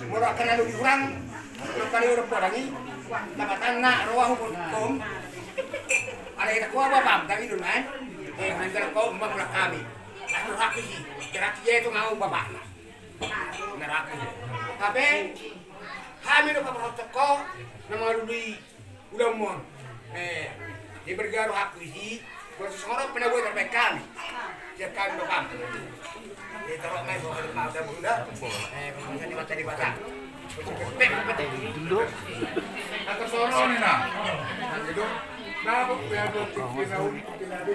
Murah kena lu diurang. Lu kali urang podangi. Dapat anak roh hukum. Ada kita kuah bapak tadi dulu kan. Anggar kau memang kami. Aku hak sih. Kira dia itu mau bapak. Neraka. Tapi kami itu protokol nama dulu udah mau. Di bergaruh hak sih. Proses orang pernah buat terbaik kami. Jangan bapak. Ditaruh main bawa ke mata bunda. Kemudian di mata dibaca. Dulu. Atau sono nih nah. Gitu. Nah, biado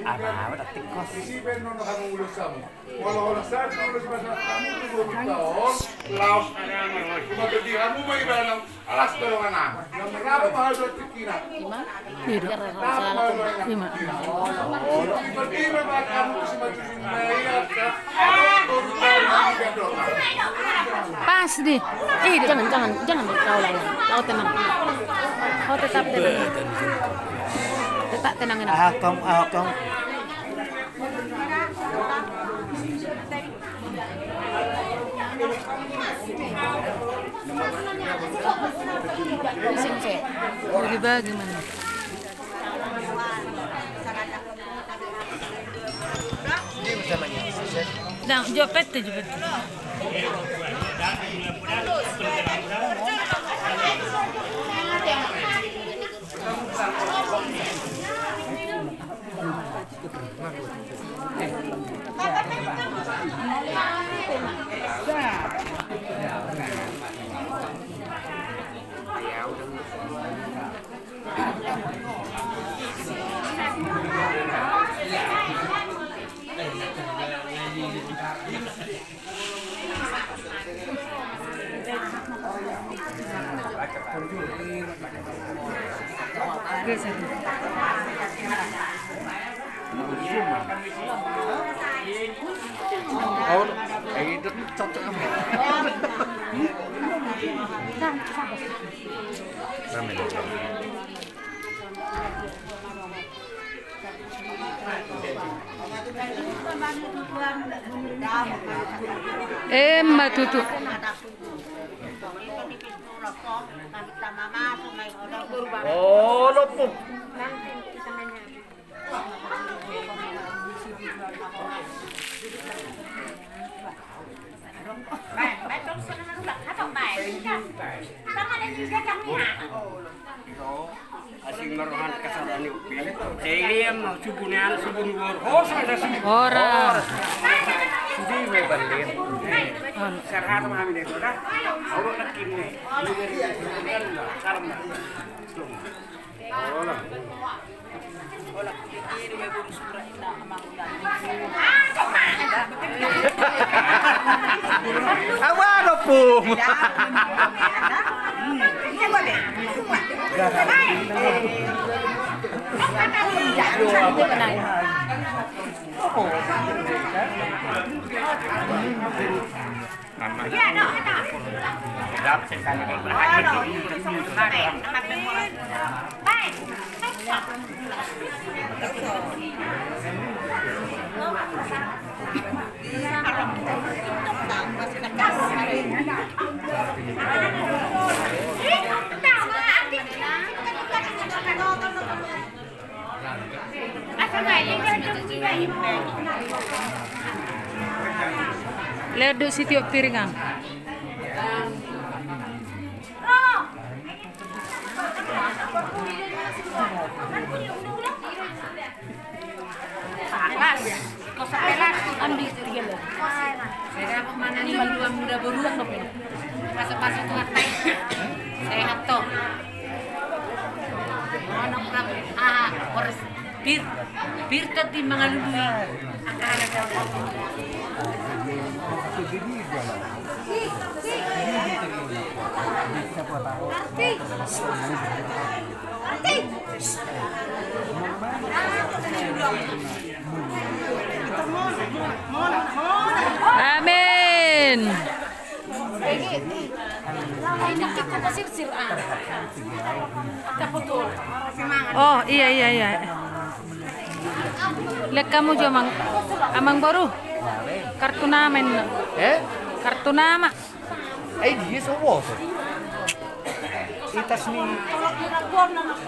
Apa tikos? isipan nono kamu ulos kamu. Walau saat ulos bahasa kamu tuh belum tahu. Laos cuma jadi kamu mau ibarat alas tolongan. Yang berapa mahal buat kira? Tidak, salah. Lima. Tiba-tiba kamu semakin bayar. Pas deh. Jangan kau lain. Kau tenang. Kau tetap tenang. Tetap tenang enak. Ahokong. Pusing sih. Mau dibagi mana? Dah, jopet tu. Oh, itu cocok apa? Mbak Tutu. Oh, lupa. Asing merohan kesalahan itu. Saya mau subunian subun luar. Oh, saya subun. Ora. Jadi bandin. Serhat mami deh, dah. Awak nak kini. Salam. Olah. Olah. Ini dia guru surah kita amang udah. Awak dopung. Ini boleh. Lihat duk si tiup piringan. Panas. Kau sepelas ambil dia loh. Saya mana nih dua muda beruang dong. Pasok-pasok tuh atai. Sehat toh. Mana orang harus bir tadi mengalui amin. Oh iya. Lihat kamu jo amang baru kartu nama. Kartu nama. Ay, dia semua tuh. Itas ni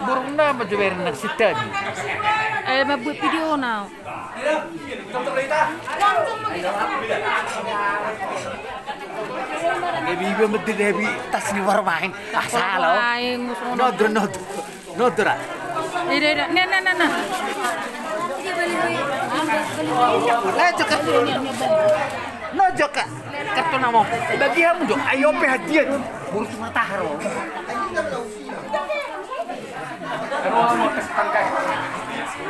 burung na majuwer na si Tadi. Mabuat video now. Debi betul Debi tas ni warmain. Asal oh. Nodra. Nah. Nojok kak. Kartu nama. Bagi kamu dong. Ayo perhatian. Burung matahari.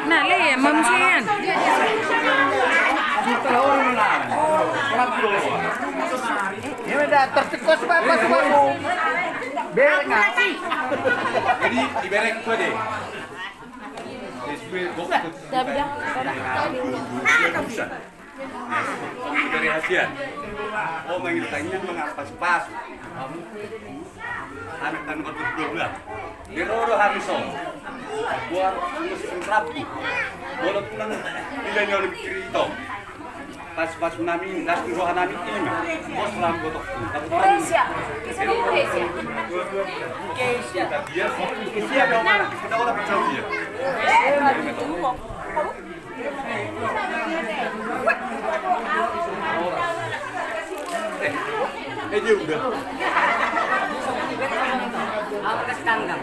Nah, le, mamsian. Ini udah tertikos bapak. Biar nggak? Jadi ibarat itu deh. Dari hasian. Oh, manggil tanya mengapa pas. Anak dan kotor 12. Di Roro Hariso. Buat musim Rabu. Boleh pulang tidak oleh cerita. Pas nami, das roha nami ini. Bos lam gotok. Indonesia. Kisah Indonesia. Dia Indonesia dong mana? Kita udah percaya dia. Dia udah. Aku kasih tanggal.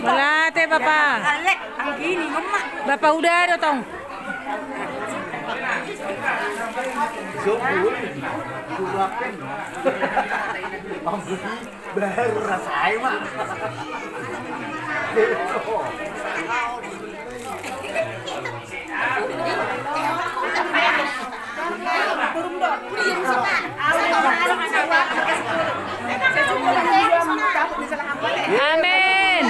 Melate Bapak. Alek, ang gini, mama. Bapak udah ada tong. Baru rasain mah. Amin.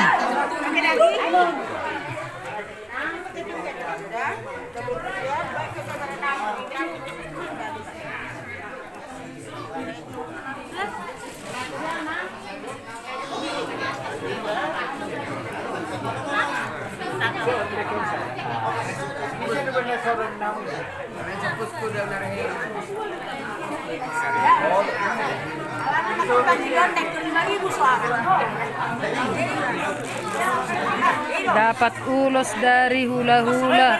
Dapat ulos dari hula-hula,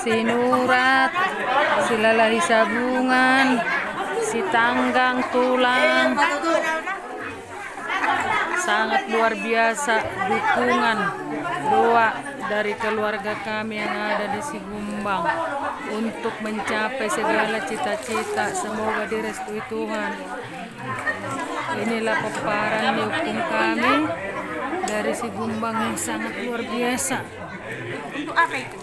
sinurat, silalahi sabungan, si tanggang tulang. Sangat luar biasa dukungan doa dari keluarga kami yang ada di Sigumbang untuk mencapai segala cita-cita. Semoga direstui Tuhan. Inilah peparan hukum kami dari Sigumbang yang sangat luar biasa. Untuk apa itu?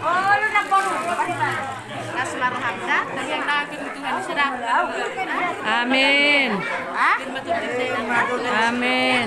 Oh, lu nak baru. Nasmar Hamzah dari yang nabi Tuhan sedang. Amin. Amin.